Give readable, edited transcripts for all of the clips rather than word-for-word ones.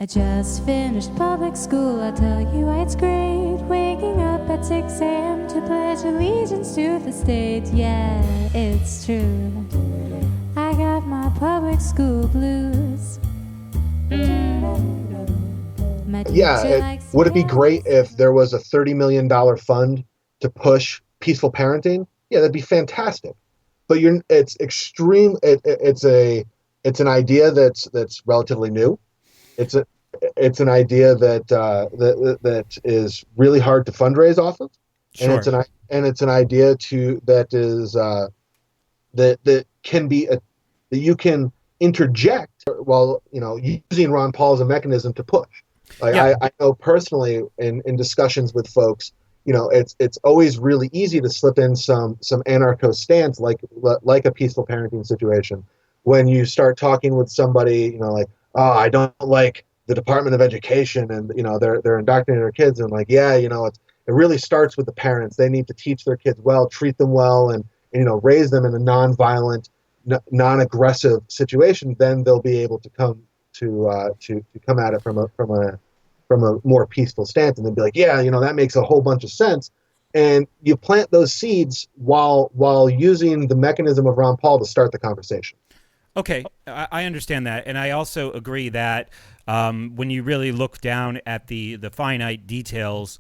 I just finished public school, I'll tell you why it's great. Waking up at 6 a.m. to pledge allegiance to the state. Yeah, it's true. I got my public school blues. Would it be great if there was a $30 million fund to push peaceful parenting? Yeah, that'd be fantastic. But it's extreme. It's an idea that's relatively new. It's an idea that is really hard to fundraise off of, and Sure. it's an idea that can be that you can interject while using Ron Paul as a mechanism to push. Like Yeah. I know personally in discussions with folks, it's always really easy to slip in some anarcho stance like a peaceful parenting situation when you start talking with somebody, like, oh, I don't like the Department of Education and they're indoctrinating their kids, and like, yeah, it really starts with the parents. They need to teach their kids well, treat them well, and raise them in a non-violent, non-aggressive situation. Then they'll be able to come to come at it from a more peaceful stance, and then be like, yeah, that makes a whole bunch of sense. And you plant those seeds while using the mechanism of Ron Paul to start the conversation. Okay, I understand that, and I also agree that when you really look down at the finite details,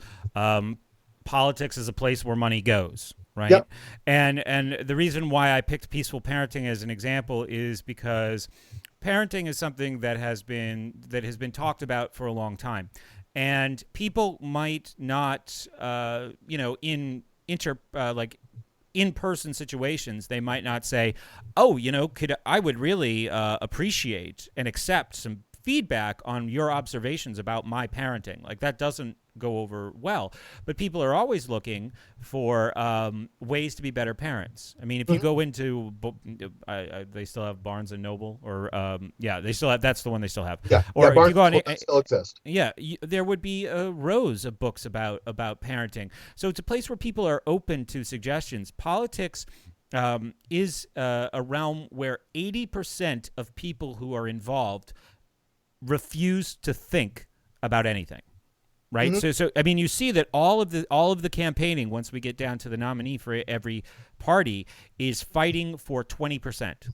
politics is a place where money goes, right? Yep. And the reason why I picked peaceful parenting as an example is because parenting is something that has been talked about for a long time, and people might not, in in-person situations, they might not say, oh, I would really appreciate and accept some feedback on your observations about my parenting. Like, that doesn't go over well. But people are always looking for ways to be better parents. I mean, if you go into, they still have Barnes and Noble, or they still have. That's the one they still have. Yeah, or if Barnes you go on, still exists. Yeah, there would be rows of books about parenting. So it's a place where people are open to suggestions. Politics is a realm where 80% of people who are involved refuse to think about anything. Right. Mm-hmm. So I mean, you see that all of the campaigning, once we get down to the nominee for every party, is fighting for 20%.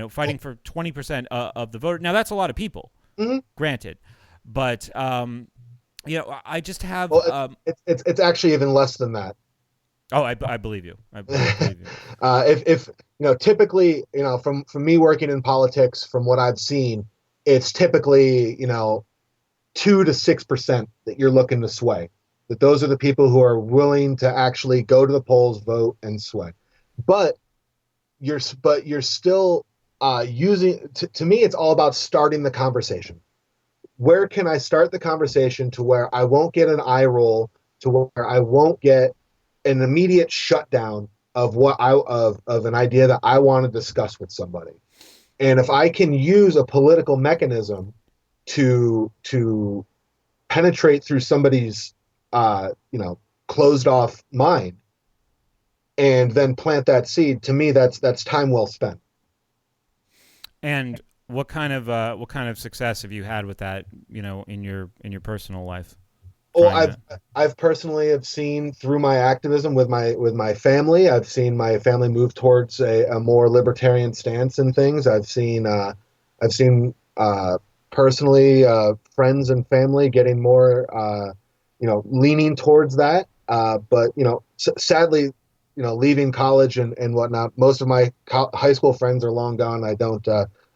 Fighting for 20% of the vote. Now, that's a lot of people, granted, but I just have. Well, it's actually even less than that. Oh, I believe you. I believe you. If typically, from me working in politics, from what I've seen, it's typically 2 to 6% that you're looking to sway. That those are the people who are willing to actually go to the polls, vote, and sway. But you're still using. To me, it's all about starting the conversation. Where can I start the conversation to where I won't get an eye roll, to where I won't get an immediate shutdown of of an idea that I want to discuss with somebody. And if I can use a political mechanism to penetrate through somebody's closed off mind and then plant that seed, to me that's time well spent. And what kind of success have you had with that, in your personal life? Well, I've personally have seen through my activism with my family. I've seen my family move towards a more libertarian stance in things. I've seen personally friends and family getting more leaning towards that. But sadly, leaving college and whatnot, most of my high school friends are long gone. I don't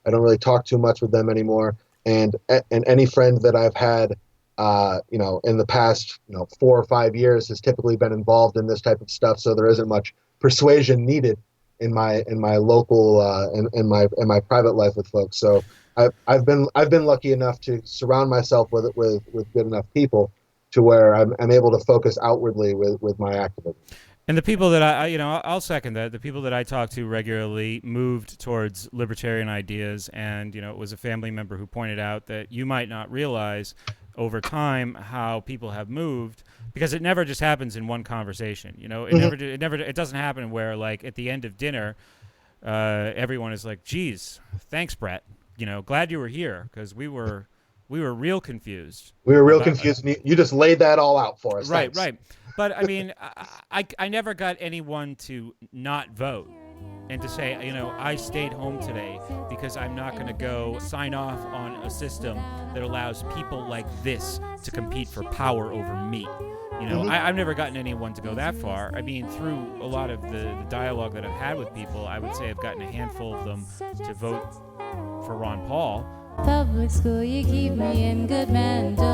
really talk too much with them anymore. And any friend that I've had in the past, 4 or 5 years has typically been involved in this type of stuff. So there isn't much persuasion needed in my local in my private life with folks. So I've been lucky enough to surround myself with good enough people to where I'm able to focus outwardly with my activism. And the people that I'll second that. The people that I talk to regularly moved towards libertarian ideas, and it was a family member who pointed out that you might not realize over time how people have moved, because it never just happens in one conversation. It doesn't happen where, like, at the end of dinner, everyone is like, "Geez, thanks, Brett. Glad you were here, because we were We were real confused. We were real about- confused. And you just laid that all out for us. Right, Thanks. right. But I mean, I never got anyone to not vote and to say, you know, I stayed home today because I'm not going to go sign off on a system that allows people like this to compete for power over me. You know, I've never gotten anyone to go that far. I mean, through a lot of the dialogue that I've had with people, I would say I've gotten a handful of them to vote for Ron Paul. Public school, you keep me in good mental